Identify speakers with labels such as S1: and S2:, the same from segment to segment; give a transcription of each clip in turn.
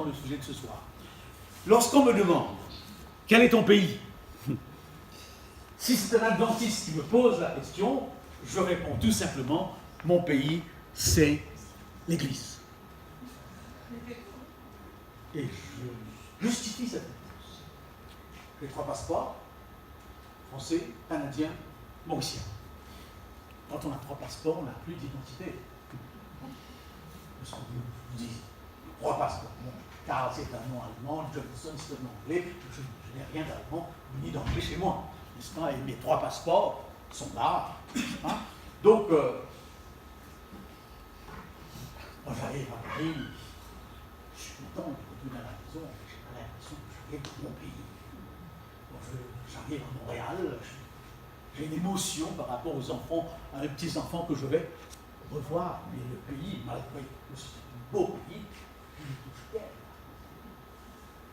S1: le sujet de ce soir. Lorsqu'on me demande quel est ton pays, si c'est un adventiste qui me pose la question, je réponds tout simplement, mon pays, c'est l'Église. Et je justifie cette réponse. J'ai 3 passeports, français, canadien, mauricien. Quand on a 3 passeports, on n'a plus d'identité. Parce qu'on vous dit 3 passeports. Bon, Karl, c'est un nom allemand, Johnson, c'est un nom anglais. Je n'ai rien d'allemand ni d'anglais chez moi. N'est-ce pas? Et mes 3 passeports sont là. Hein? Donc, quand j'arrive à Paris, je suis content de retourner à la maison, mais je n'ai pas l'impression que j'arrive dans mon pays. Bon, j'arrive à Montréal, j'ai une émotion par rapport aux enfants, à les petits-enfants que je vais revoir, mais le pays, malgré que c'est un beau pays, il me touche tellement.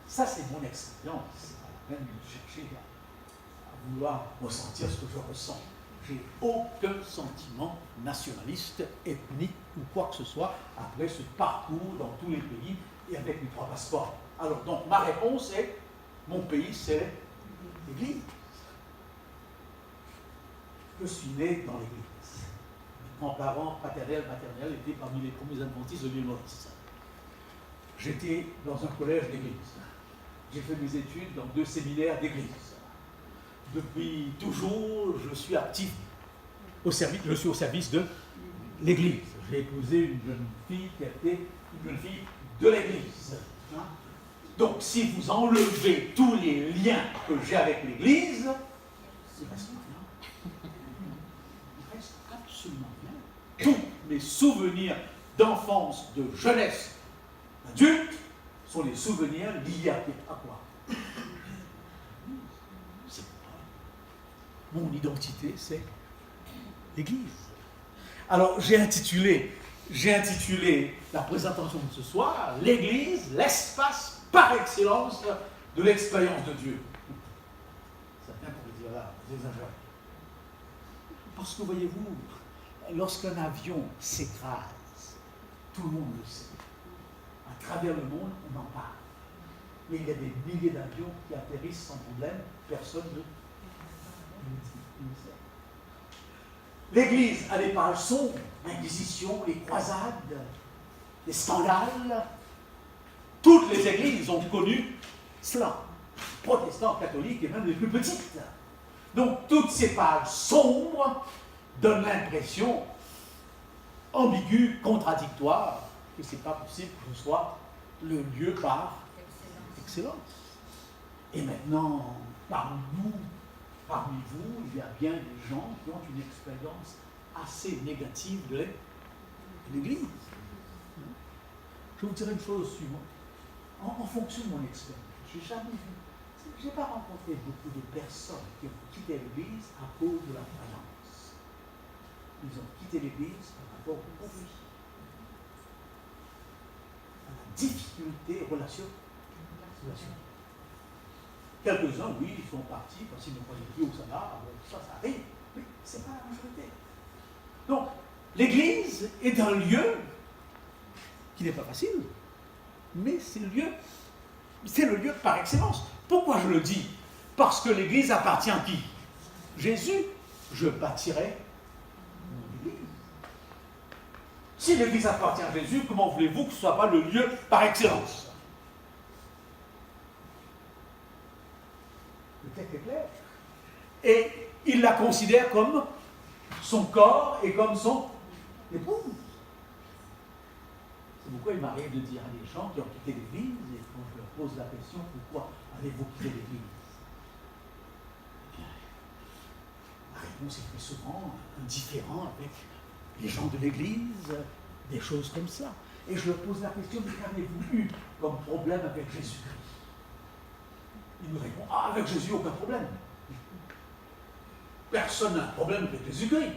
S1: Ça, c'est mon expérience. C'est pas la peine de chercher à vouloir ressentir ce que je ressens. J'ai aucun sentiment nationaliste, ethnique ou quoi que ce soit après ce parcours dans tous les pays et avec mes 3 passeports. Alors, donc, ma réponse est, mon pays, c'est l'Église. Je suis né dans l'Église. Mes grands-parents paternels, maternels étaient parmi les premiers adventistes de l'île Maurice. J'étais dans un collège d'église. J'ai fait mes études dans 2 séminaires d'église. Depuis toujours, je suis actif au service de l'église. J'ai épousé une jeune fille qui a été une jeune fille de l'église. Hein? Donc, si vous enlevez tous les liens que j'ai avec l'église, il reste rien. Il reste absolument rien. Tous mes souvenirs d'enfance, de jeunesse, d'adulte, sont les souvenirs liés à quoi? Mon identité, c'est l'Église. Alors, j'ai intitulé la présentation de ce soir, l'Église, l'espace par excellence de l'expérience de Dieu. Certains pourraient dire là, vous exagérez. Parce que voyez-vous, lorsqu'un avion s'écrase, tout le monde le sait. À travers le monde, on en parle. Mais il y a des milliers d'avions qui atterrissent sans problème, personne ne sait. L'Église a des pages sombres, l'Inquisition, les croisades, les scandales. Toutes les églises ont connu cela, protestants, catholiques et même les plus petites. Donc toutes ces pages sombres donnent l'impression ambiguë, contradictoire, que ce n'est pas possible que ce soit le lieu par excellence. Et maintenant, parmi vous, il y a bien des gens qui ont une expérience assez négative de l'Église. Je vous dirai une chose suivante. En fonction de mon expérience, je n'ai pas rencontré beaucoup de personnes qui ont quitté l'Église à cause de la croyance. Ils ont quitté l'Église par rapport au conflit, à la difficulté relationnelle. Quelques-uns, oui, ils sont partis parce qu'ils ne croyaient plus au salat, ça arrive, mais ce n'est pas la majorité. Donc, l'Église est un lieu qui n'est pas facile, mais c'est le lieu par excellence. Pourquoi je le dis? Parce que l'Église appartient à qui? Jésus. Je bâtirai mon Église. Si l'Église appartient à Jésus, comment voulez-vous que ce ne soit pas le lieu par excellence? Le texte est clair. Et il la considère comme son corps et comme son épouse. C'est pourquoi il m'arrive de dire à des gens qui ont quitté l'Église, et quand je leur pose la question, pourquoi avez-vous quitté l'Église? La réponse est très souvent indifférent avec les gens de l'Église, des choses comme ça. Et je leur pose la question, mais qu'avez-vous eu comme problème avec Jésus-Christ? Il me répond, avec Jésus, aucun problème. Personne n'a un problème avec Jésus-Christ.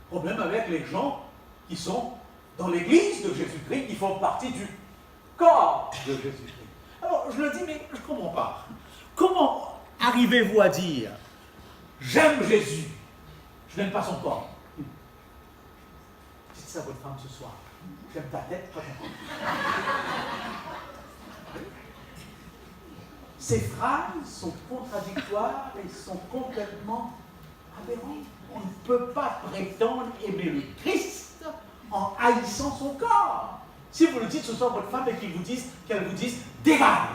S1: Problème avec les gens qui sont dans l'Église de Jésus-Christ, qui font partie du corps de Jésus-Christ. Alors, je le dis, mais je ne comprends pas. Comment arrivez-vous à dire, j'aime Jésus, je n'aime pas son corps? Dites ça à votre femme ce soir. J'aime ta tête, pas ton corps. Ces phrases sont contradictoires et sont complètement aberrantes. On ne peut pas prétendre aimer le Christ en haïssant son corps. Si vous le dites ce soir à votre femme et qu'elle vous dise dégage,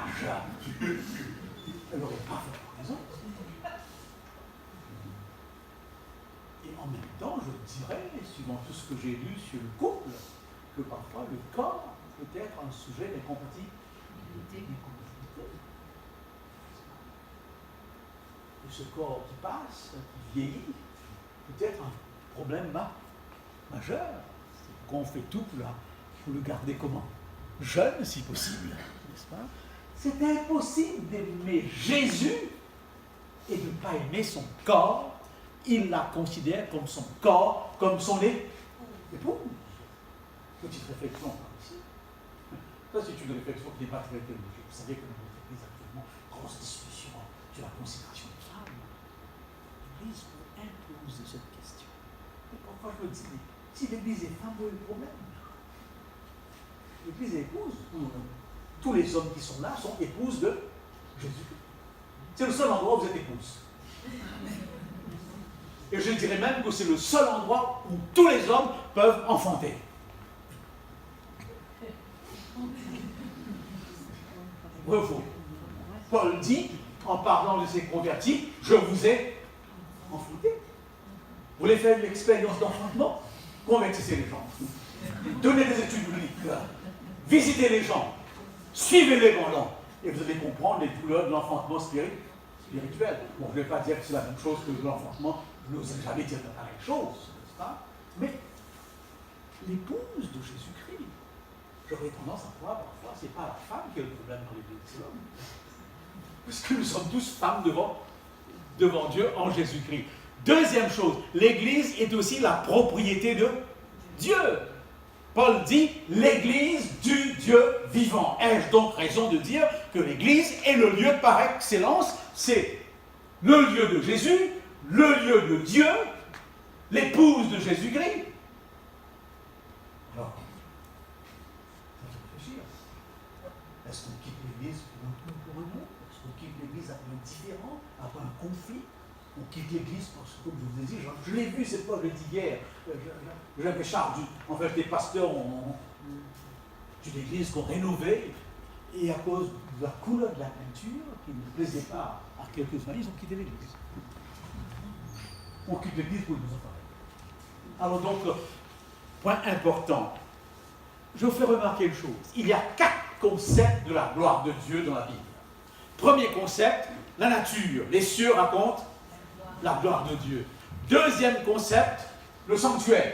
S1: elle n'aurait pas raison. Et en même temps, je dirais, suivant tout ce que j'ai lu sur le couple, que parfois le corps peut être un sujet d'incompatibilité. Et ce corps qui passe, qui vieillit, peut être un problème majeur. C'est pourquoi on fait tout pour le garder comment? Jeune, si possible, n'est-ce pas? C'est impossible d'aimer Jésus et de ne pas aimer son corps. Il la considère comme son corps, comme son épouse. Petite réflexion par ici. Ça, c'est une réflexion qui n'est pas très théologique. Vous savez que dans notre Église actuellement, grosse discussion sur la consécration des femmes. L'Église nous impose cette question. Et pourquoi je le dis? Si l'Église est femme, où est le problème? L'Église est épouse. Tous les hommes qui sont là sont épouses de Jésus. C'est le seul endroit où vous êtes épouse. Et je dirais même que c'est le seul endroit où tous les hommes peuvent enfanter. Vrai ou faux? Paul dit, en parlant de ses convertis, je vous ai enfanté. Vous voulez faire l'expérience d'enfantement? Convertissez les gens. Donnez des études bibliques. Visitez les gens. Suivez-les pendant. Et vous allez comprendre les douleurs de l'enfantement spirituel. Bon, je ne vais pas dire que c'est la même chose que l'enfantement. Je n'ose jamais dire de pareille chose, n'est-ce pas? Mais l'épouse de Jésus-Christ, j'aurais tendance à croire parfois, ce n'est pas la femme qui a le problème dans l'église, c'est l'homme. Parce que nous sommes tous femmes devant Dieu en Jésus-Christ. Deuxième chose, l'église est aussi la propriété de Dieu. Paul dit, l'église du Dieu vivant. Ai-je donc raison de dire que l'église est le lieu par excellence? C'est le lieu de Jésus, le lieu de Dieu, l'épouse de Jésus-Christ. Alors, il faut réfléchir. Est-ce qu'on quitte l'église pour un autre? Est-ce qu'on quitte l'église après un différend, après un conflit? On quitte l'église parce que, comme je vous ai dit, je l'ai vu, c'est pas, je l'ai dit hier. J'avais Charles, en fait, des pasteurs d'une église qu'on rénovait, et à cause de la couleur de la peinture, qui ne plaisait pas à quelques-uns, ils ont quitté l'église. On quitte l'église pour nous en parler. Alors donc, point important, je vous fais remarquer une chose. Il y a 4 concepts de la gloire de Dieu dans la Bible. Premier concept, la nature. Les cieux racontent la gloire de Dieu. Deuxième concept, le sanctuaire.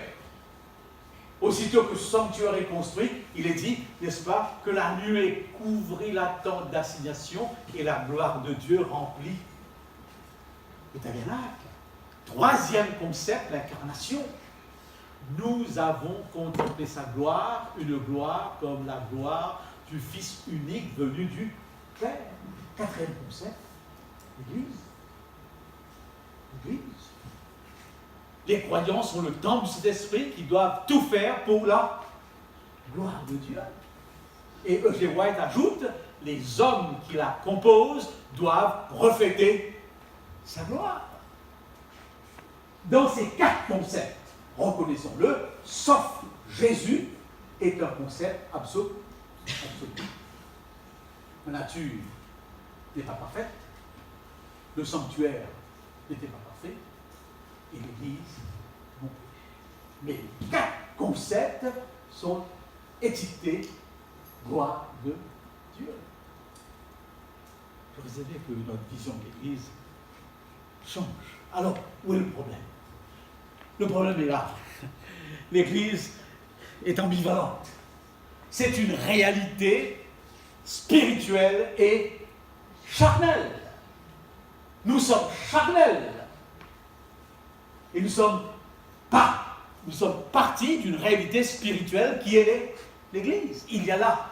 S1: Aussitôt que ce sanctuaire est construit, il est dit, n'est-ce pas, que la nuée couvrit la tente d'assignation et la gloire de Dieu remplit le tabernacle. Troisième concept, l'incarnation. Nous avons contemplé sa gloire, une gloire comme la gloire du Fils unique venu du Père. Quatrième concept, l'Église. L'Église. Les croyants sont le temple de cet esprit qui doivent tout faire pour la gloire de Dieu. Et E.G. White ajoute, les hommes qui la composent doivent refléter sa gloire. Dans ces 4 concepts, reconnaissons-le, sauf Jésus est un concept absolu. La nature n'est pas parfaite, le sanctuaire n'était pas parfait, et l'Église non plus. Mais les 4 concepts sont étiquetés gloire de Dieu. Je vous ai dit que notre vision de l'Église change. Alors, où est le problème? Le problème est là. L'Église est ambivalente. C'est une réalité spirituelle et charnelle. Nous sommes charnels. Et nous sommes partis d'une réalité spirituelle qui est l'Église. Il y a là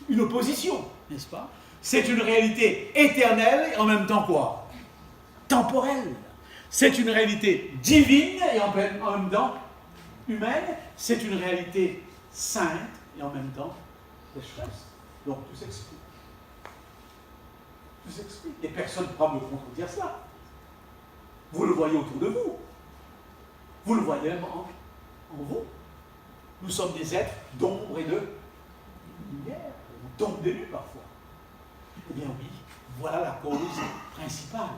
S1: une opposition, n'est-ce pas? C'est une réalité éternelle et en même temps quoi? Temporelle. C'est une réalité divine et en même temps humaine. C'est une réalité sainte et en même temps pécheresse. Donc tout s'explique. Je vous explique. Et personne ne pourra me contredire cela. Vous le voyez autour de vous. Vous le voyez même en vous. Nous sommes des êtres d'ombre et de lumière. On tombe des nues parfois. Eh bien oui, voilà la cause principale.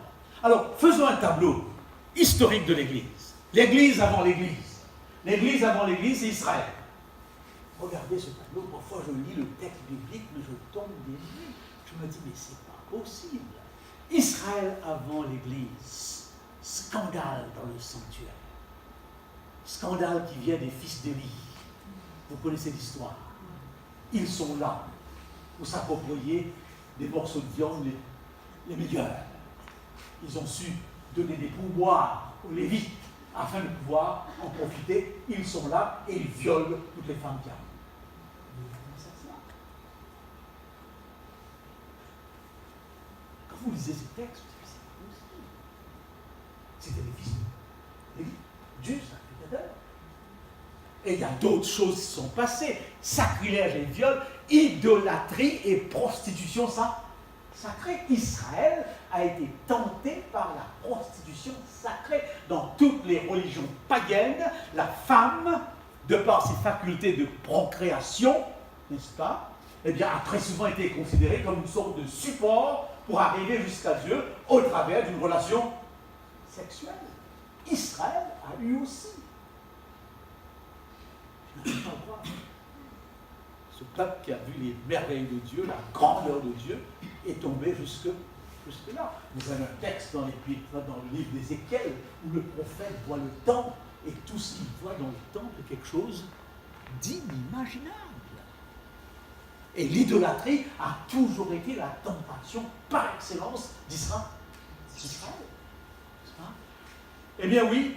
S1: Alors, faisons un tableau historique de l'Église. L'Église avant l'Église. L'Église avant l'Église, c'est Israël. Regardez ce tableau. Parfois, je lis le texte biblique, mais je tombe des nues. Je me dis, mais c'est pas possible. Israël avant l'Église. Scandale dans le sanctuaire. Scandale qui vient des fils d'Élie. Vous connaissez l'histoire. Ils sont là pour s'approprier des morceaux de viande les meilleurs. Ils ont su donner des pourboires aux Lévites afin de pouvoir en profiter. Ils sont là et ils violent toutes les femmes qui arrivent. Quand vous lisez ces textes, c'est pas possible. C'était les fils de Lévi, Dieu sacrificateur. Et il y a d'autres choses qui sont passées. Sacrilège et viol, idolâtrie et prostitution sacrée. Israël a été tenté par la prostitution sacrée. Dans toutes les religions païennes, la femme, de par ses facultés de procréation, n'est-ce pas, eh bien, a très souvent été considérée comme une sorte de support pour arriver jusqu'à Dieu au travers d'une relation sexuelle. Israël a eu aussi. Je n'arrive pas à croire. Ce peuple qui a vu les merveilles de Dieu, la grandeur de Dieu, est tombé jusque-là. Vous avez un texte dans le livre d'Ézéchiel où le prophète voit le temple et tout ce qu'il voit dans le temple est quelque chose d'inimaginable. Et l'idolâtrie a toujours été la tentation par excellence d'Israël. Eh bien oui,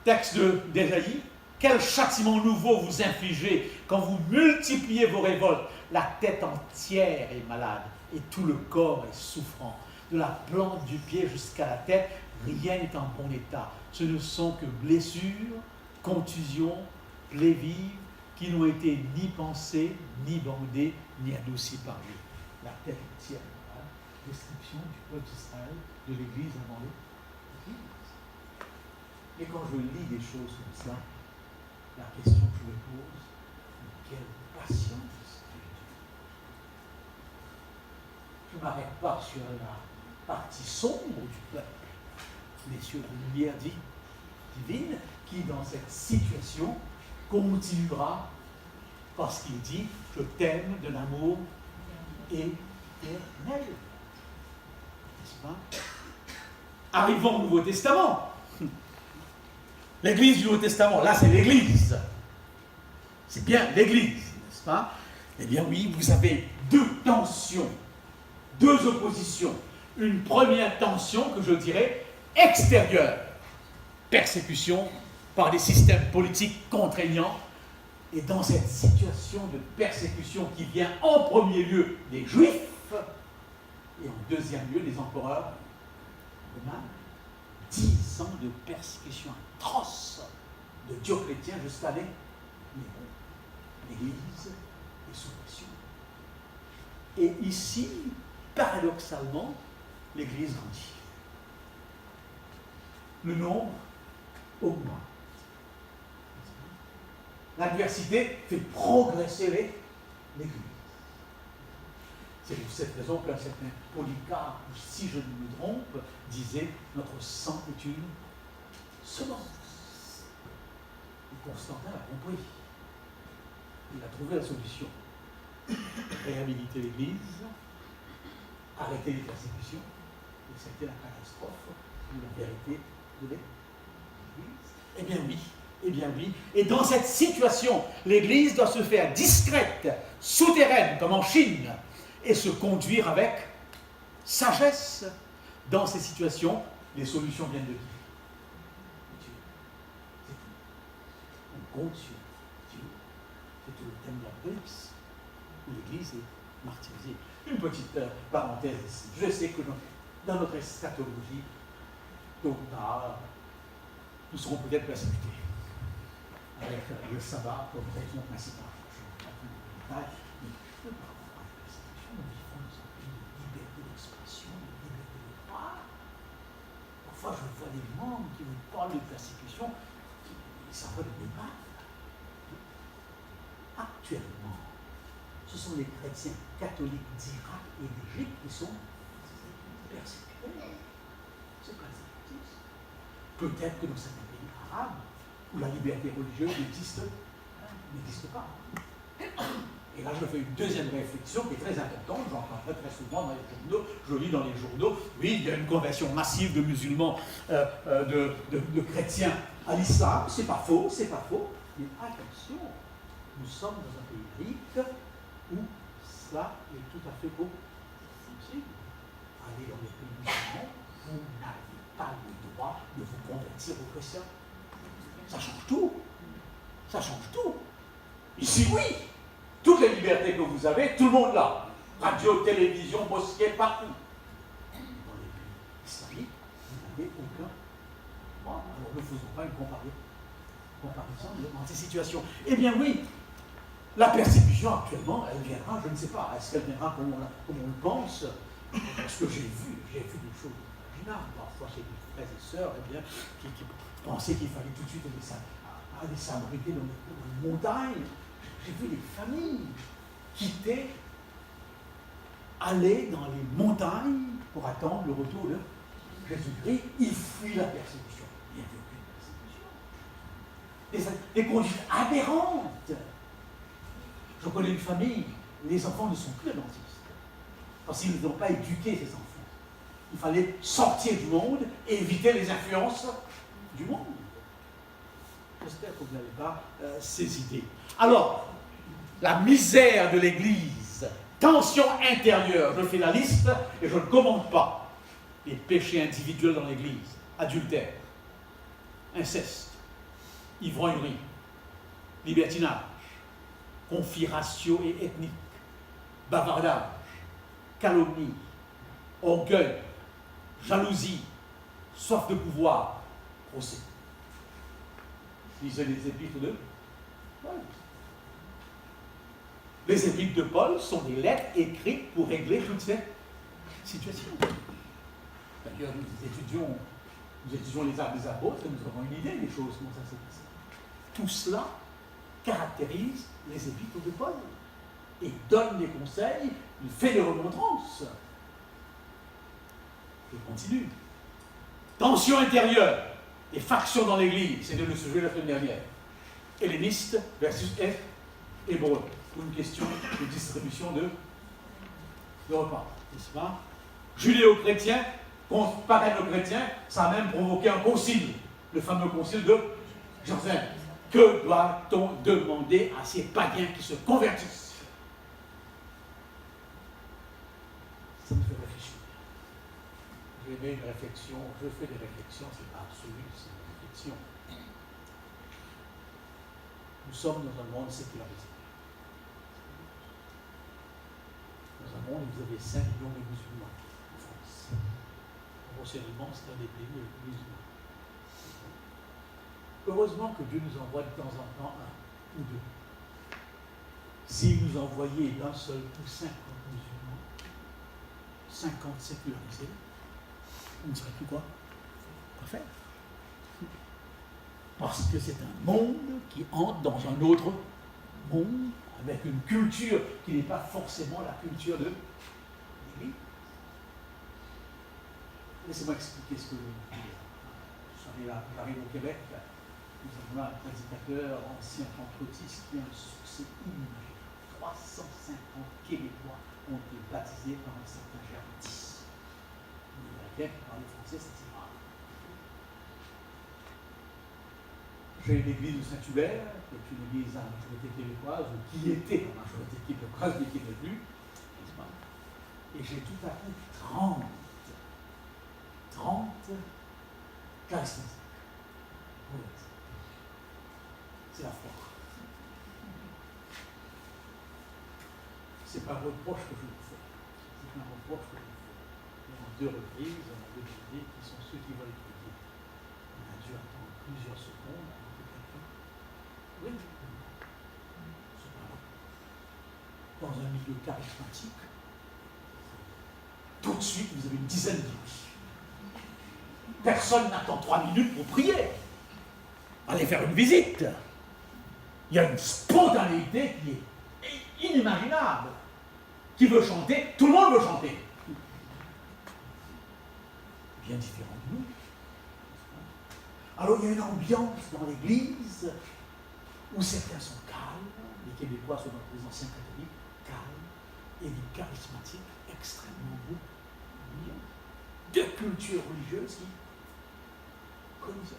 S1: texte d'Ésaïe, quel châtiment nouveau vous infligez quand vous multipliez vos révoltes. La tête entière est malade et tout le corps est souffrant. De la plante du pied jusqu'à la tête, rien n'est en bon état. Ce ne sont que blessures, contusions, plaies vives qui n'ont été ni pensées, ni bandées, ni adoucies par lui. La tête entière malade. Description du peuple d'Israël, de l'Église avant l'Église. Et quand je lis des choses comme ça, la question que je me pose, quelle patience! Je ne m'arrête pas sur la partie sombre du peuple, mais sur la lumière divine qui, dans cette situation, continuera parce qu'il dit « Je t'aime de l'amour éternel ». N'est-ce pas? Arrivons au Nouveau Testament. L'Église du Nouveau Testament, là c'est l'Église. C'est bien l'Église, n'est-ce pas? Eh bien oui, vous avez deux tensions, deux oppositions. Une première tension que je dirais extérieure. Persécution par des systèmes politiques contraignants. Et dans cette situation de persécution qui vient en premier lieu des Juifs et en deuxième lieu des empereurs romains, 10 ans de persécution atroce de Dioclétien jusqu'à Néron. L'Église est sous pression. Et ici, paradoxalement, l'Église grandit. Le nombre augmente. L'adversité fait progresser l'Église. C'est pour cette raison qu'un certain Polycarpe, si je ne me trompe, disait « Notre sang est une semence ». Et Constantin l'a compris. Il a trouvé la solution. Réhabiliter l'Église, arrêter les persécutions, et c'était la catastrophe ou la vérité de l'Église. Eh bien oui. Eh bien oui, et dans cette situation, l'Église doit se faire discrète, souterraine, comme en Chine, et se conduire avec sagesse. Dans ces situations, les solutions viennent de qui? Dieu. C'est tout. On compte sur Dieu. C'est tout le thème de l'Apocalypse, où l'Église est martyrisée. Une petite parenthèse ici. Je sais que dans notre eschatologie, tôt ou tard, nous serons peut-être persécutés. Avec le sabbat comme raison principale. Je ne vais pas plus de détails, mais nous parlons pas de persécution, nous vivons dans un pays de liberté d'expression. des membres qui vous parlent de persécution, ça va de débat. Actuellement, ce sont les chrétiens catholiques d'Irak et d'Égypte qui sont persécutés. C'est pas ça. Peut-être que dans certains pays arabes, où la liberté religieuse n'existe pas. Et là, je fais une deuxième réflexion qui est très importante, j'entends très souvent dans les journaux, je lis dans les journaux, oui, il y a une conversion massive de musulmans, de chrétiens à l'islam, c'est pas faux, mais attention, nous sommes dans un pays riche où cela est tout à fait possible. Allez dans les pays musulmans, vous n'avez pas le droit de vous convertir aux chrétiens. Ça change tout. Ça change tout. Ici, oui. Toutes les libertés que vous avez, tout le monde l'a. Radio, télévision, mosquée, partout. Dans les pays islamiques, vous n'avez aucun. Bon, alors ne faisons pas une comparaison entre ces situations. Eh bien oui, la persécution actuellement, elle viendra, je ne sais pas, est-ce qu'elle viendra comme on le pense? Parce que j'ai vu des choses imaginables, parfois chez des frères et sœurs, eh bien, qui pensaient qu'il fallait tout de suite aller s'abriter dans les montagnes. J'ai vu des familles quitter, aller dans les montagnes pour attendre le retour de Jésus-Christ. Ils fuient la persécution. Il n'y a aucune persécution. Des conduites aberrantes. Je connais une famille, les enfants ne sont plus dentistes. Parce qu'ils n'ont pas éduqué ces enfants. Il fallait sortir du monde et éviter les influences du monde. J'espère que vous n'avez pas ces idées. Alors, la misère de l'Église, tension intérieure, je fais la liste et je ne commente pas. Les péchés individuels dans l'Église, adultère, inceste, ivrognerie, libertinage, conflits raciaux et ethniques, bavardage, calomnie, orgueil, jalousie, soif de pouvoir, procès. Lisez les épîtres de Paul. Les épîtres de Paul sont des lettres écrites pour régler toutes ces situations. D'ailleurs, nous étudions les Actes des Apôtres et nous avons une idée des choses, comment ça s'est passé. Tout cela caractérise les épîtres de Paul et donne des conseils, il fait des remontrances. Je continue. Tension intérieure. Les factions dans l'Église, c'était le sujet de la semaine dernière. Hellénistes versus hébreux. Une question de distribution de repas, n'est-ce pas? Judéo-chrétiens contre parano-chrétiens, ça a même provoqué un concile, le fameux concile de Jérusalem. Que doit-on demander à ces païens qui se convertissent? Ça me fait réfléchir. Je fais des réflexions, c'est pas absolu, c'est une réflexion. Nous sommes dans un monde sécularisé. Dans un monde où vous avez 5 millions de musulmans en France. Grossièrement, c'est un des pays les plus musulmans. Heureusement que Dieu nous envoie de temps en temps un ou deux. S'il nous envoyait d'un seul coup 50 musulmans, 50 sécularisés, on ne saurait plus quoi faire. Parce que c'est un monde qui entre dans un autre monde, avec une culture qui n'est pas forcément la culture de l'Église. Laissez-moi expliquer ce que je veux dire. J'arrive au Québec, nous avons là un prédicateur ancien pentecôtiste qui a un succès inimaginable. 350 Québécois ont été baptisés par un certain Gerdis. Les Américains qui parlent français, c'est rare. J'ai l'église de Saint-Hubert, qui est une église à majorité québécoise, ou qui était à majorité québécoise, mais qui n'est plus, n'est-ce pas? Et j'ai tout à coup 30 charismatiques. C'est la foi. C'est pas un reproche que je vous fais. C'est un reproche que je vous fais. Il y a 2 reprises, on a 2 idées qui sont ceux qui veulent étudier. On a dû attendre plusieurs secondes avant que quelqu'un. Oui. C'est pas vrai. Dans un milieu charismatique, tout de suite, vous avez une dizaine de bouches. Personne n'attend 3 minutes pour prier. Allez faire une visite. Il y a une spontanéité qui est inimaginable. Qui veut chanter, tout le monde veut chanter. Bien différent de nous. Alors il y a une ambiance dans l'Église où certains sont calmes, les Québécois sont dans les anciens catholiques, calmes, et les charismatiques extrêmement beaux, de culture religieuse qui collisonnent.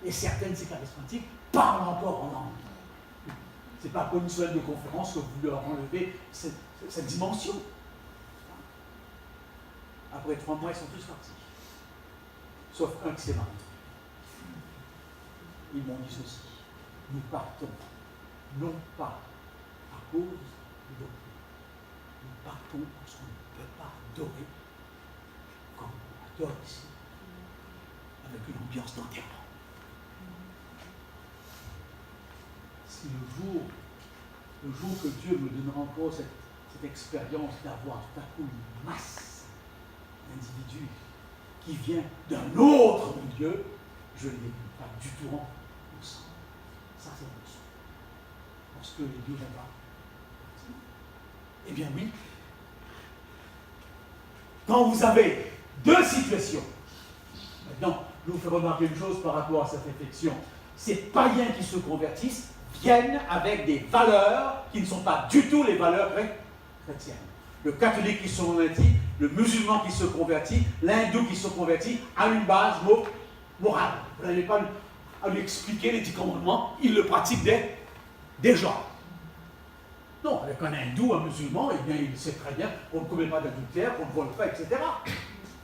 S1: Et certaines de ces charismatiques parlent encore en langue. Ce n'est pas comme une salle de conférence que vous leur enlevez cette dimension. Après 3 mois, ils sont tous partis. Sauf un qui s'est marié. Ils m'ont dit ceci. Nous partons, non pas à cause de doctrine. Nous partons parce qu'on ne peut pas adorer comme on adore ici, avec une ambiance d'enterrement. Si le jour que Dieu me donnera encore cette expérience d'avoir tout à coup une masse d'individus qui vient d'un autre milieu, je ne les pas du tout ensemble. Ça, c'est la leçon. Parce que les deux vont pas. Eh bien oui. Quand vous avez 2 situations, maintenant, je vous fais remarquer une chose par rapport à cette réflexion. Ces païens qui se convertissent viennent avec des valeurs qui ne sont pas du tout les valeurs chrétiennes. Le catholique qui se convertit, le musulman qui se convertit, l'hindou qui se convertit a une base morale. Vous n'avez pas à lui expliquer les 10 commandements, il le pratique déjà. Non, avec un hindou, un musulman, eh bien, il sait très bien qu'on ne commet pas d'adultère, qu'on ne vole pas, etc.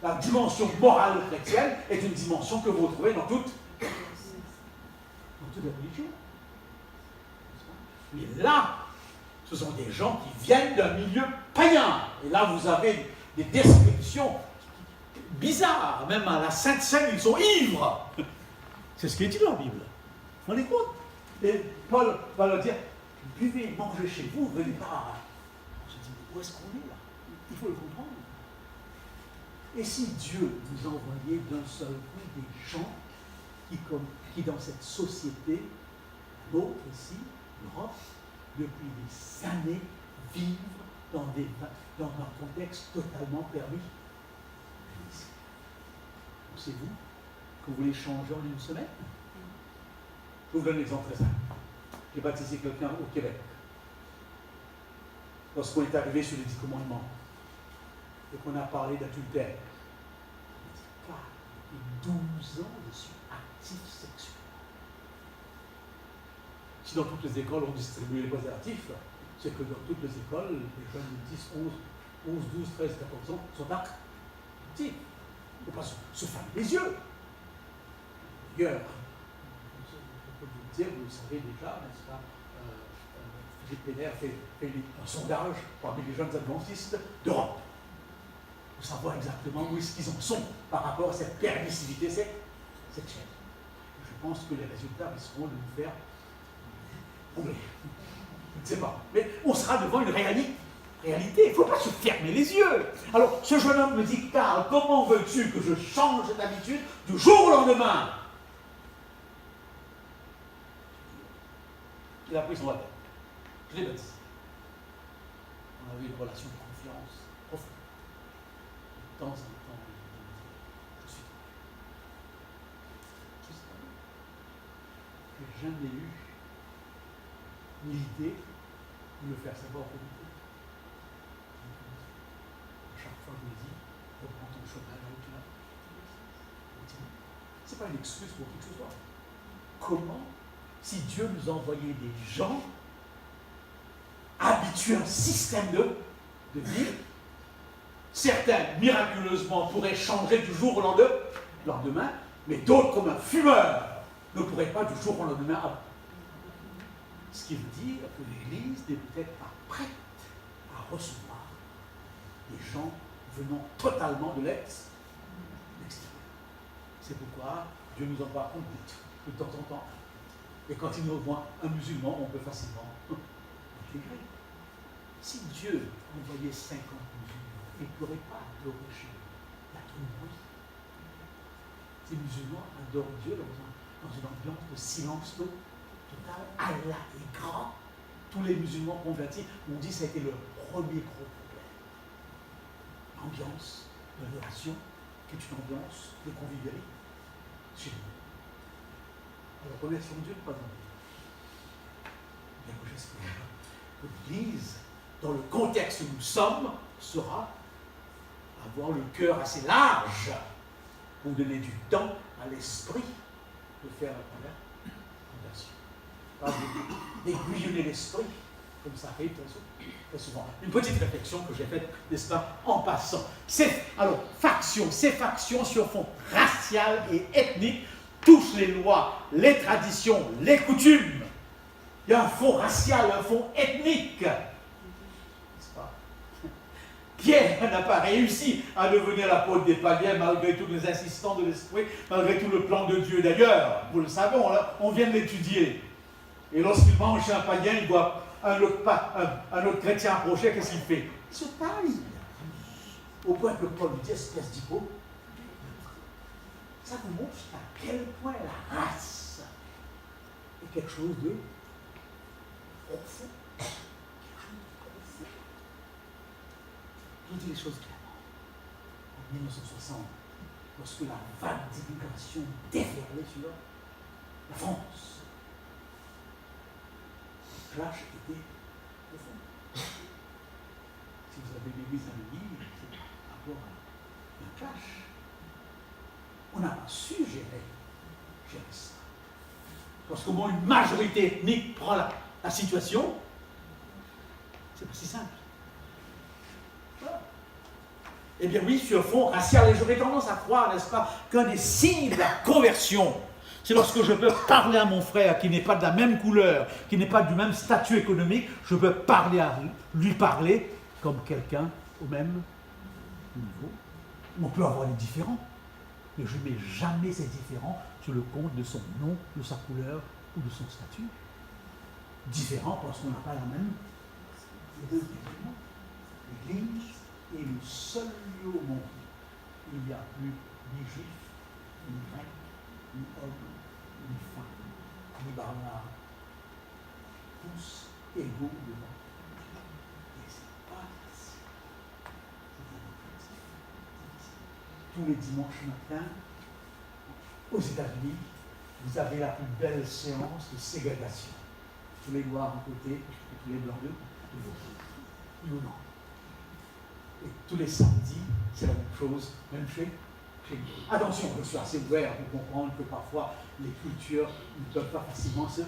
S1: La dimension morale chrétienne est une dimension que vous retrouvez dans toute la religion. Mais là, ce sont des gens qui viennent d'un milieu païen. Et là, vous avez des descriptions bizarres. Même à la Sainte Seine, ils sont ivres. C'est ce qui est dit dans la Bible. Vous vous rendez compte? Et Paul va leur dire, buvez, mangez chez vous, venez pas. On se dit, où est-ce qu'on est là? Il faut le comprendre. Et si Dieu nous envoyait d'un seul coup des gens qui dans cette société, l'autre ici, l'Europe, depuis des années, vivent dans un contexte totalement permis. Pensez-vous que vous les changez en une semaine? Je vous donne un exemple très simple. J'ai baptisé quelqu'un au Québec. Lorsqu'on est arrivé sur les 10 commandements et qu'on a parlé d'adultère, on a dit, depuis 12 ans, je suis actif sexuellement. Si dans toutes les écoles on distribue les préservatifs, c'est que dans toutes les écoles, les jeunes de 10, 11, 12, 13, 14 ans sont actifs. Il ne faut pas se fermer les yeux. D'ailleurs, je peux vous le dire, vous le savez déjà, n'est-ce pas, Philippe Pénère fait un sondage parmi les jeunes adventistes d'Europe pour savoir exactement où est-ce qu'ils en sont par rapport à cette permissivité sexuelle. Je pense que les résultats risqueront de nous faire trembler. Je ne sais pas. Mais on sera devant une réalité. Il ne faut pas se fermer les yeux. Alors, ce jeune homme me dit, Carl, comment veux-tu que je change cette habitude du jour au lendemain? Il a pris son baptême. Je l'ai baptisé. On avait une relation de confiance profonde. De temps en temps, je suis tombé. Je n'ai jamais eu l'idée de le faire savoir au comité. À chaque fois, je me dis, reprends ton chemin là où tu vas. Ce n'est pas une excuse pour qui que ce soit. Comment, si Dieu nous envoyait des gens habitués à un système de vie, certains, miraculeusement, pourraient changer du jour au lendemain, mais d'autres, comme un fumeur, ne pourraient pas du jour au lendemain. Ce qui veut dire que l'Église n'est peut-être pas prête à recevoir des gens venant totalement de l'extérieur. C'est pourquoi Dieu nous envoie un but de temps en temps. Et quand il nous envoie un musulman, on peut facilement l'intégrer. Si Dieu envoyait 50 musulmans, il ne pourrait pas adoré chez lui. Il y a trop de bruit. Ces musulmans adorent Dieu dans une ambiance de silence total. Allah est grand. Tous les musulmans convertis m'ont dit que ça a été le premier gros problème. L'ambiance de l'adoration, qui est une ambiance de convivialité chez nous. Alors remercions Dieu de ne pas en dire. Bien que j'espère que l'Église, dans le contexte où nous sommes, saura avoir le cœur assez large pour donner du temps à l'esprit de faire la première conversion. Pas d'aiguillonner l'esprit, comme ça arrive très souvent. Une petite réflexion que j'ai faite, n'est-ce pas, en passant. Ces factions sur fond racial et ethnique touchent les lois, les traditions, les coutumes. Il y a un fond racial, un fond ethnique. N'est-ce pas? Pierre n'a pas réussi à devenir l'apôtre des païens malgré tous les insistants de l'esprit, malgré tout le plan de Dieu. D'ailleurs, vous le savez, on vient de l'étudier. Et lorsqu'il mange chez un païen, il voit un autre chrétien approcher, qu'est-ce qu'il fait? Il se taille. Au point que Paul lui dit, espèce d'hypo. Ça vous montre à quel point la race est quelque chose de profond. Je vous dis les choses clairement. En 1960, lorsque la vague d'immigration déferlait sur la France, le clash était profond. Si vous avez l'Église dans le livre, c'est par rapport à un clash. On n'a pas su gérer ça. Parce qu'au moins une majorité ethnique prend la situation, c'est pas si simple. Voilà. Eh bien oui, sur fond racial, et j'aurais tendance à croire, n'est-ce pas, qu'un des signes de la conversion, c'est lorsque je peux parler à mon frère qui n'est pas de la même couleur, qui n'est pas du même statut économique, je peux lui parler comme quelqu'un au même niveau. On peut avoir des différends, mais je ne mets jamais ces différends sur le compte de son nom, de sa couleur ou de son statut. Différent parce qu'on n'a pas la même. L'Église est le seul lieu au monde où il n'y a plus ni juif, ni grec, ni homme, ni femme, ni barbare. Tous égaux devant. Et c'est pas facile. Tous les dimanches matins, aux États-Unis, vous avez la plus belle séance de ségrégation. Tous les noirs d'un côté et tous les blancs de l'autre. Oui ou non? Et tous les samedis, c'est la même chose, même chez nous. Attention, je suis assez ouvert pour comprendre que parfois les cultures ne peuvent pas facilement se.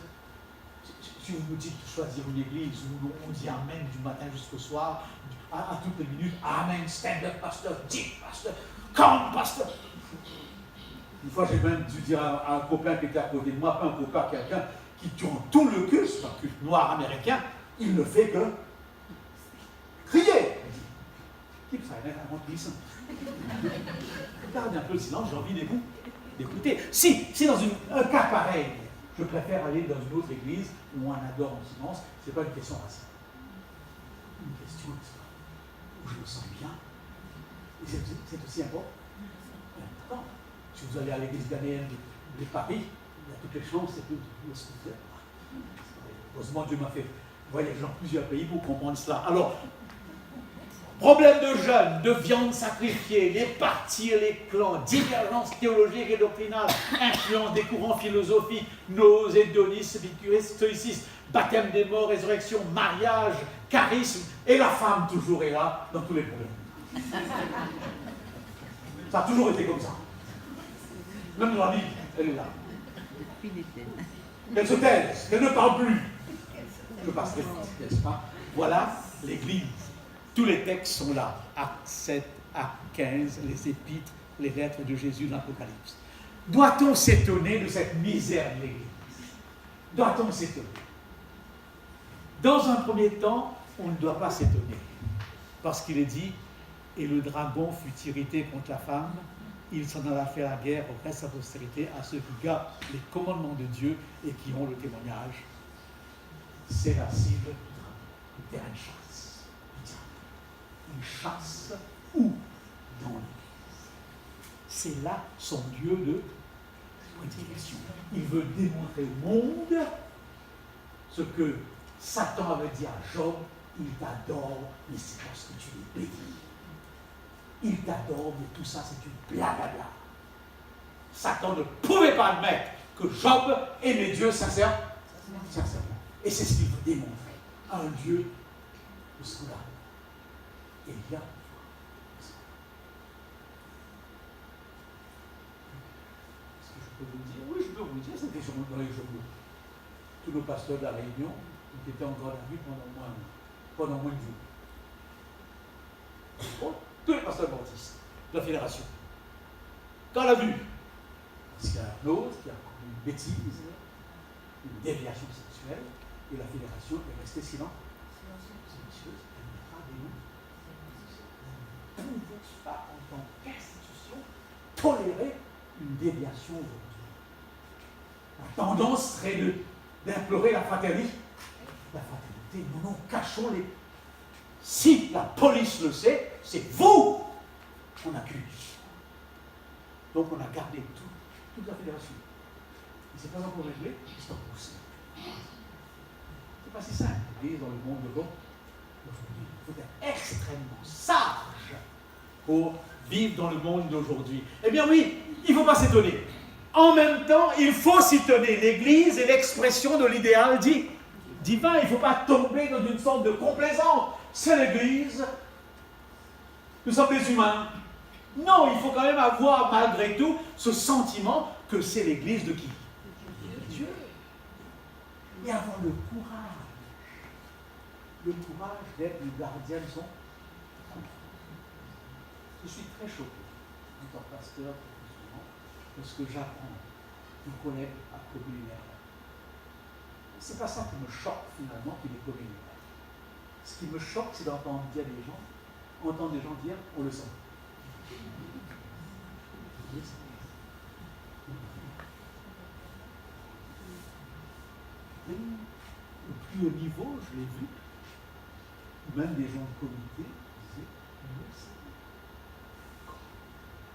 S1: Si vous nous dites de choisir une église où on dit Amen du matin jusqu'au soir, à toutes les minutes, Amen, stand up, pasteur, deep, pasteur, come, pasteur. Une fois, j'ai même dû dire à un copain qui était à côté de moi, pas un copain, quelqu'un qui tourne tout le culte, c'est un culte noir américain, il ne fait que crier. Keep silent, I want to listen. Gardez un peu le silence, j'ai envie d'écouter. Si dans un cas pareil, je préfère aller dans une autre église où on adore en silence, ce n'est pas une question raciale. Une question où je me sens bien. Et c'est aussi important. Si vous allez à l'église ghanéenne de Paris, il y a toutes les chances, c'est tout ce que vous êtes. Heureusement, Dieu m'a fait voyager dans plusieurs pays pour comprendre cela. Alors, problème de jeûne, de viande sacrifiée, les partis et les clans, divergences théologiques et doctrinales, influence des courants philosophiques, nos hédonistes, épicuristes, stoïcistes, baptême des morts, résurrection, mariage, charisme, et la femme toujours est là dans tous les problèmes. Ça a toujours été comme ça. Même dans la Bible, elle est là. Qu'elle se taise, qu'elle ne parle plus. Je passe très vite, n'est-ce pas? Voilà l'Église. Tous les textes sont là. Acte 7, Acte 15, les épîtres, les lettres de Jésus dans l'Apocalypse. Doit-on s'étonner de cette misère de l'Église? Doit-on s'étonner? Dans un premier temps, on ne doit pas s'étonner. Parce qu'il est dit, et le dragon fut irrité contre la femme, il s'en alla faire la guerre au reste de sa postérité, à ceux qui gardent les commandements de Dieu et qui ont le témoignage. C'est la cible du dragon, le terrain de chasse. Une chasse où? Dans l'Église. c'est là son Dieu de prédilection. Il veut démontrer au monde ce que Satan avait dit à Job, il t'adore, mais c'est parce que tu es béni. Il t'adore, mais tout ça c'est une blablabla. Satan ne pouvait pas admettre que Job aimait Dieu sincèrement. Et c'est ce qu'il veut démontrer. Un Dieu de ce là. Et il y a. Est-ce que je peux vous dire? Oui, je peux vous dire, c'était dans les journaux. Tous nos pasteurs de la Réunion ont été encore à la vue pendant moins de jours. Bon, tous les pasteurs baptistes de la fédération. Quand la vue, parce qu'il y a un autre qui a commis une bêtise, une déviation sexuelle, et la fédération est restée silencieuse. Elle mettra des noms. Vous ne pouvez pas, en tant qu'institution, tolérer une déviation aujourd'hui. La tendance serait d'implorer la fraternité. La fraternité, non, cachons les. Si la police le sait, c'est vous qu'on accuse. Donc on a gardé toute la fédération. Et c'est pas encore réglé, c'est encore simple. C'est pas si simple. Dans le monde de l'autre, il faut être extrêmement sage pour vivre dans le monde d'aujourd'hui. Eh bien oui, il ne faut pas s'étonner. En même temps, il faut s'y tenir. L'Église est l'expression de l'idéal divin. Il ne faut pas tomber dans une sorte de complaisance. C'est l'Église. Nous sommes des humains. Non, il faut quand même avoir malgré tout ce sentiment que c'est l'Église de qui? De Dieu. Et avoir le courage d'être le gardien de son enfant. Je suis très choqué en tant que pasteur de ce que j'apprends du collègue à commis une erreur. Ce n'est pas ça qui me choque finalement qu'il ait commis une erreur. Ce qui me choque, c'est d'entendre des gens dire on le sent. Au plus haut niveau, je l'ai vu, même des gens de comité disaient on le sait.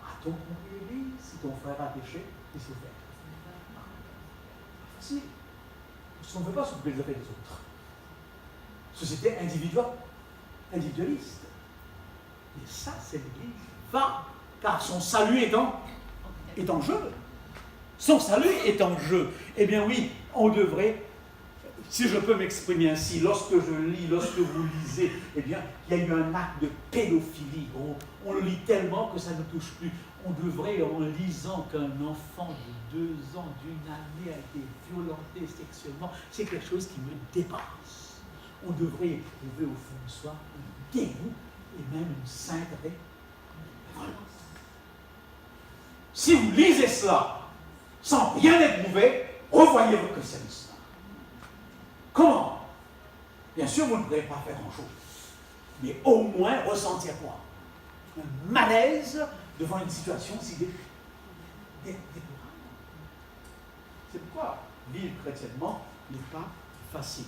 S1: A-t-on compris si ton frère a péché, qu'est-ce qu'il faut faire? Facile. Parce qu'on ne veut pas s'occuper des affaires des autres. Société individualiste. Et ça, c'est l'Église. Va, car son salut est en jeu. Son salut est en jeu. Eh bien oui, on devrait, si je peux m'exprimer ainsi, lorsque vous lisez, eh bien, il y a eu un acte de pédophilie. On le lit tellement que ça ne touche plus. On devrait, en lisant qu'un enfant de 2 ans, d'une année a été violenté sexuellement, c'est quelque chose qui me dépasse. On devrait éprouver au fond de soi un dégoût et même une sainte révérence. Si vous lisez cela sans rien éprouver, revoyez votre christianisme. Comment? Bien sûr, vous ne pourrez pas faire grand-chose, mais au moins ressentir quoi? Un malaise devant une situation si déplorable. C'est pourquoi vivre chrétiennement n'est pas facile.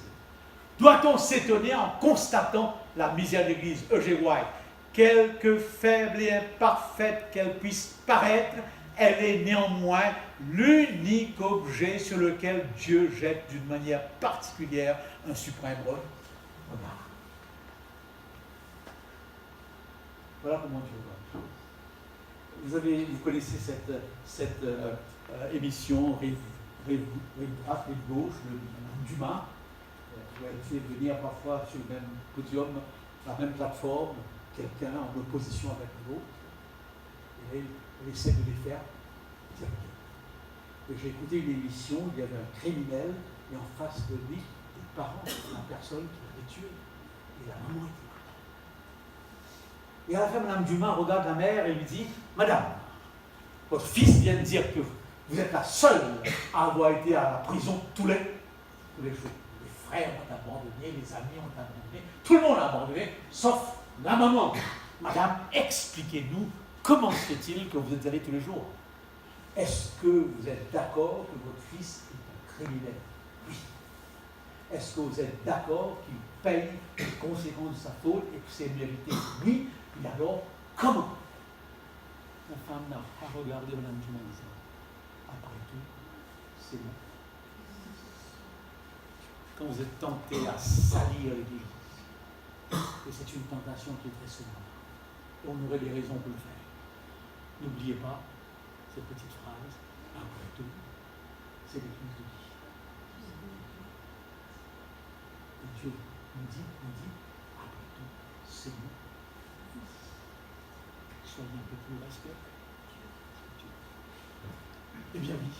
S1: Doit-on s'étonner en constatant la misère de l'Église? E.G. White, quelque faible et imparfaite qu'elle puisse paraître, elle est néanmoins l'unique objet sur lequel Dieu jette d'une manière particulière un suprême regard. Voilà comment Dieu voit. Vous connaissez cette émission Rive droite, Rive gauche, le Dumas, où elle fait venir parfois sur le même podium, la même plateforme, quelqu'un en opposition avec l'autre, et elle essaie de les faire dialoguer. Et j'ai écouté une émission où il y avait un criminel, et en face de lui, des parents de la personne qui l'avait tué, et la maman était là. Et à la fin, Mme Dumas regarde la mère et lui dit « Madame, votre fils vient de dire que vous êtes la seule à avoir été à la prison tous les jours. Les frères ont abandonné, les amis ont abandonné, tout le monde a abandonné, sauf la maman. Madame, expliquez-nous, comment se fait-il que vous êtes allés tous les jours? Est-ce que vous êtes d'accord que votre fils est un criminel? Oui. Est-ce que vous êtes d'accord qu'il paye les conséquences de sa faute et que c'est mérité? Oui. Et alors, comment? La femme n'a pas regardez Madame Dumont en disant, après tout, c'est bon. Quand vous êtes tenté à salir l'Église, et c'est une tentation qui est très souvent, et on aurait des raisons pour le faire. N'oubliez pas cette petite phrase, après tout, c'est l'Église de Dieu. Et Dieu nous dit, après tout, c'est nous. Soyez un peu plus respectueux. Eh bien oui,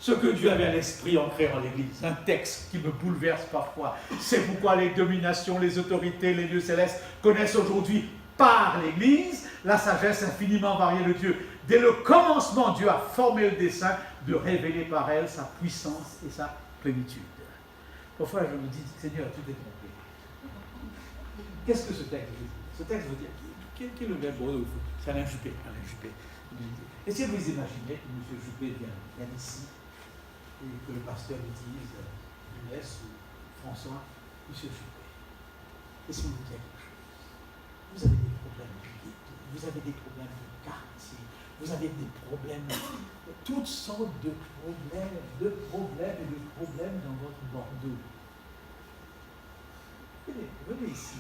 S1: ce que Dieu avait à l'esprit en créant l'Église, un texte qui me bouleverse parfois, c'est pourquoi les dominations, les autorités, les lieux célestes connaissent aujourd'hui par l'Église la sagesse infiniment variée de Dieu. Dès le commencement, Dieu a formé le dessein de révéler par elle sa puissance et sa plénitude. Parfois, je me dis, Seigneur, tu t'es trompé. Qu'est-ce que ce texte veut dire? Ce texte veut dire, quel est le verbe? C'est Alain Juppé. Essayez de vous imaginer que M. Juppé vienne ici et que le pasteur lui dise, Inès ou François, M. Juppé, laissez-moi vous dire quelque chose. Vous avez des problèmes de vie, vous avez des problèmes de quartier, vous avez des problèmes, toutes sortes de problèmes dans votre Bordeaux. Venez ici.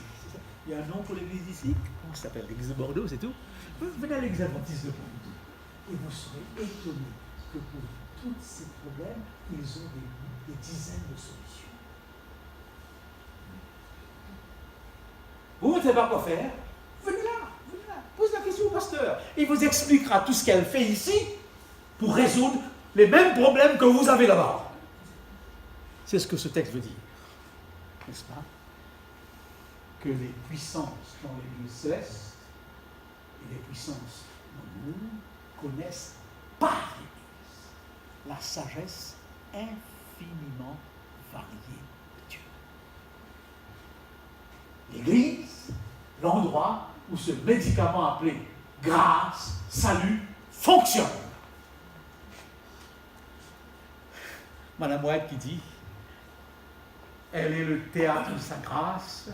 S1: Il y a un nom pour l'église ici. On s'appelle l'église de Bordeaux, c'est tout. Venez à l'église adventiste de Bordeaux. Et vous serez étonnés que pour tous ces problèmes, ils ont des dizaines de solutions. Vous ne savez pas quoi faire? Venez là. Posez la question au pasteur. Il vous expliquera tout ce qu'elle fait ici pour résoudre les mêmes problèmes que vous avez là-bas. C'est ce que ce texte veut dire. N'est-ce pas? Que les puissances dans l'Église céleste et les puissances dans le monde connaissent par l'Église la sagesse infiniment variée de Dieu. L'Église, l'endroit où ce médicament appelé grâce, salut, fonctionne. Madame White qui dit, elle est le théâtre de sa grâce,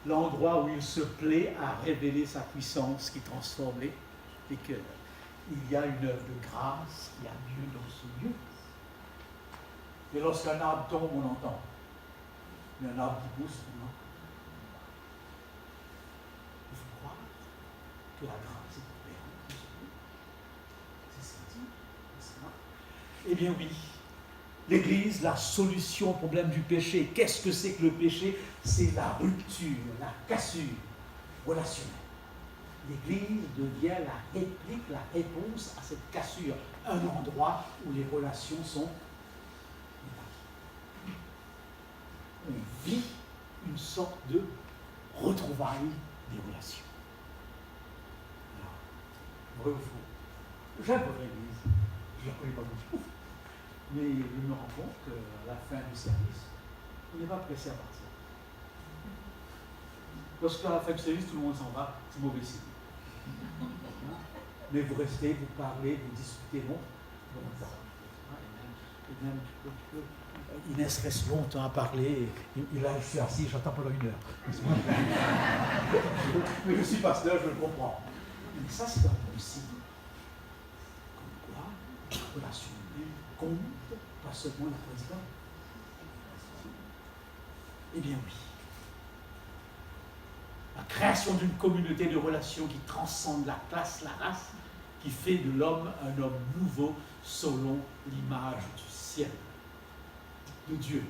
S1: l'endroit où il se plaît à révéler sa puissance qui transforme les cœurs. Il y a une œuvre de grâce qui a lieu dans ce lieu. Et lorsqu'un arbre tombe, on entend. Mais un arbre qui pousse, on entend. Il faut croire que la grâce est opérante dans ce lieu. C'est ce qu'il dit, n'est-ce pas? Eh bien oui. L'Église, la solution au problème du péché. Qu'est-ce que c'est que le péché? C'est la rupture, la cassure relationnelle. L'Église devient la réplique, la réponse à cette cassure. Un endroit où les relations sont établies. On vit une sorte de retrouvaille des relations. Alors, vrai ou faux? J'aime votre Église. Je ne la connais pas beaucoup. Mais je me rends compte qu'à la fin du service, on n'est pas pressé à partir. Lorsqu'à la fin du service, tout le monde s'en va, c'est mauvais signe. Mais vous restez, vous parlez, vous discutez longtemps. Et même Inès reste longtemps à parler. Et là, je suis assis, j'attends pendant 1 heure. Mais je suis pasteur, je le comprends. Mais ça, c'est un bon signe. Comme quoi, la relation humaine compte, pas seulement la présidente. Eh bien oui. La création d'une communauté de relations qui transcende la classe, la race, qui fait de l'homme un homme nouveau selon l'image du ciel, de Dieu.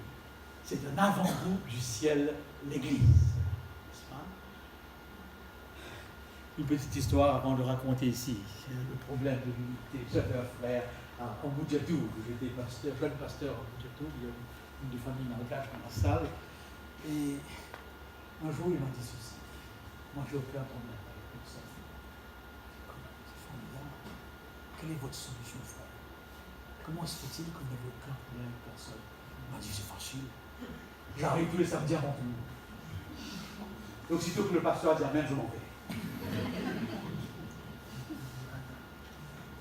S1: C'est un avant-goût du ciel, l'Église. N'est-ce pas? Une petite histoire avant de raconter ici le problème de l'unité. J'avais un frère à Moudjatou, j'étais jeune pasteur à Moudjatou, il y a une des familles malgaches dans la salle, et un jour il m'a dit ceci. Moi, j'ai aucun problème avec personne. C'est formidable. Quelle est votre solution, frère? Comment se fait-il que vous n'avez aucun problème avec personne? Il m'a dit, c'est facile. J'arrive tous les samedis avant tout le monde. Et aussitôt que le pasteur a dit amen, je m'en vais.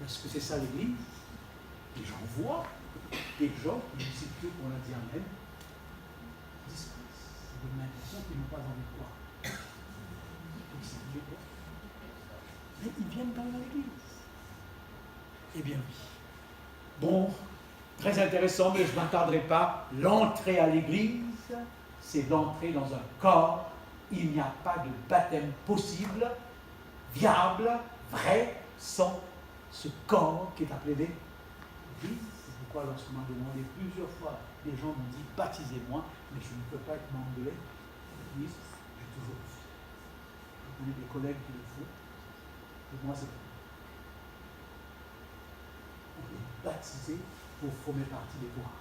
S1: Est-ce que c'est ça l'Église? Les gens voient des gens qui, aussitôt qu'on a dit amen, disparaissent. C'est de l'impression qu'ils n'ont pas envie de croire. Mais ils viennent dans l'Église. Eh bien oui. Bon, très intéressant, mais je ne m'attarderai pas. L'entrée à l'église, c'est l'entrée dans un corps. Il n'y a pas de baptême possible, viable, vrai, sans ce corps qui est appelé l'église. C'est pourquoi lorsqu'on m'a demandé plusieurs fois, les gens m'ont dit baptisez-moi, mais je ne peux pas être membre de l'église. J'ai toujours refusé. Je connais des collègues qui le font. Et moi, c'est pas. On est baptisé pour former partie des voies.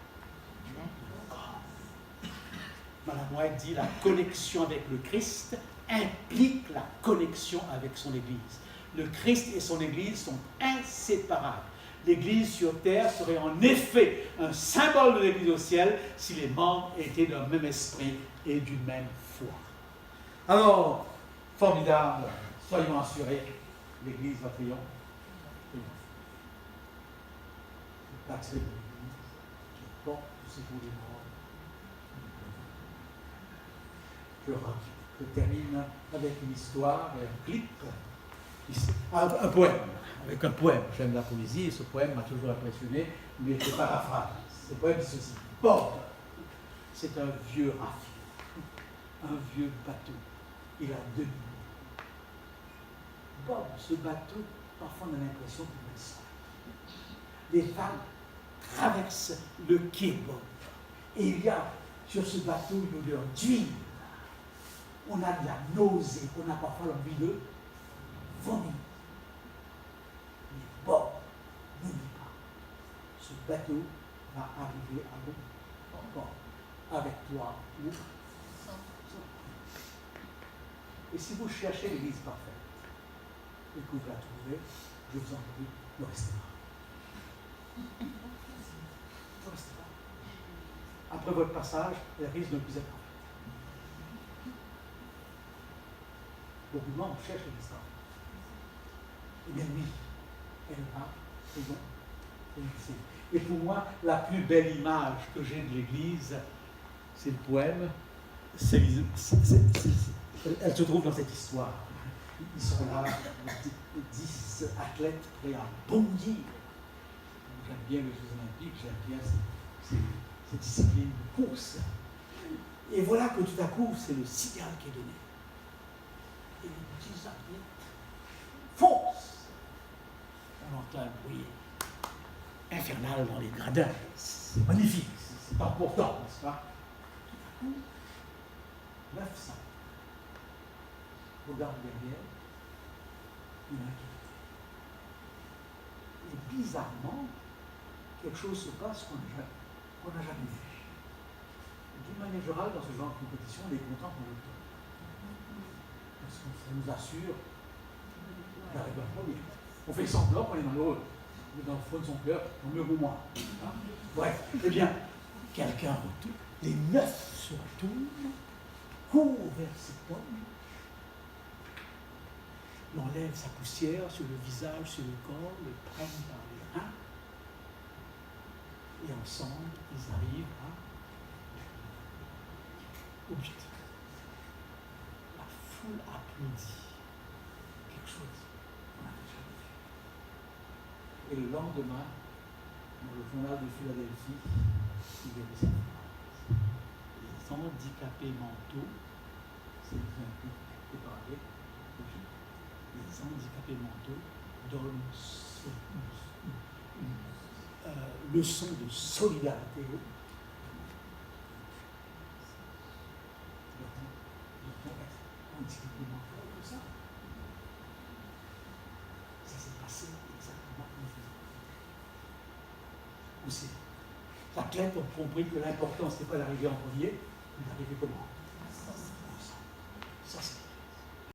S1: Madame White dit la connexion avec le Christ implique la connexion avec son Église. Le Christ et son Église sont inséparables. L'Église sur terre serait en effet un symbole de l'Église au ciel si les membres étaient d'un même esprit et d'une même foi. Alors, formidable, soyons assurés, l'Église va triompher. L'accès de l'Église qui porte tous ces jours des morts. Je termine avec une histoire, un clip, un poème. Avec un poème. J'aime la poésie et ce poème m'a toujours impressionné, mais je paraphrase. Ce poème dit ceci. Bob, c'est un vieux raft, un vieux bateau. Il a 2 niveaux. Bob, ce bateau, parfois on a l'impression qu'il va disparaître. Les vagues traversent le quai Bob. Et il y a sur ce bateau une odeur d'huile. On a de la nausée, on a parfois l'envie de vomir. Mais Bob, n'oublie pas, ce bateau va arriver à bon port, avec toi ou sans. Et si vous cherchez l'Église parfaite et que vous la trouvez, je vous en prie, ne restez pas. Ne restez pas. Après votre passage, l'Église ne plus être parfaite. Beaucoup de gens cherchent l'Église parfaite. Eh bien oui, elle va triompher. Et pour moi, la plus belle image que j'ai de l'Église, c'est le poème. Elle se trouve dans cette histoire. Ils sont là, 10 athlètes prêts à bondir. J'aime bien les Jeux Olympiques, j'aime bien ces disciplines de course. Et voilà que tout à coup, c'est le signal qui est donné. Et les 10 athlètes foncent. On entend un bruit infernal dans les gradins. C'est magnifique, c'est important, n'est-ce pas? Tout à coup, 900 regardent derrière, il y en a qui. Et bizarrement, quelque chose se passe qu'on n'a jamais vu. D'une manière générale, dans ce genre de compétition, on est content qu'on le donne. Parce que ça nous assure d'arriver en premier. On fait semblant qu'on est malheureux. Mais dans le fond de son cœur, on mieux que moi. Hein? Bref, eh bien, quelqu'un retourne, les 9 se retournent, courent vers cet homme, il enlève sa poussière sur le visage, sur le corps, le prennent par les reins, et ensemble, ils arrivent au but. La foule applaudit. Quelque chose qu'on n'avait jamais vu. Et le lendemain, dans le journal de Philadelphie, il y avait cette phrase. Les handicapés mentaux, c'est un peu préparé, les handicapés mentaux donnent une leçon de solidarité. Handicapés mentaux, tout ça. Ça s'est passé exactement comme ça. Aussi, les athlètes ont compris que l'important, ce n'est pas d'arriver en premier, mais d'arriver comment?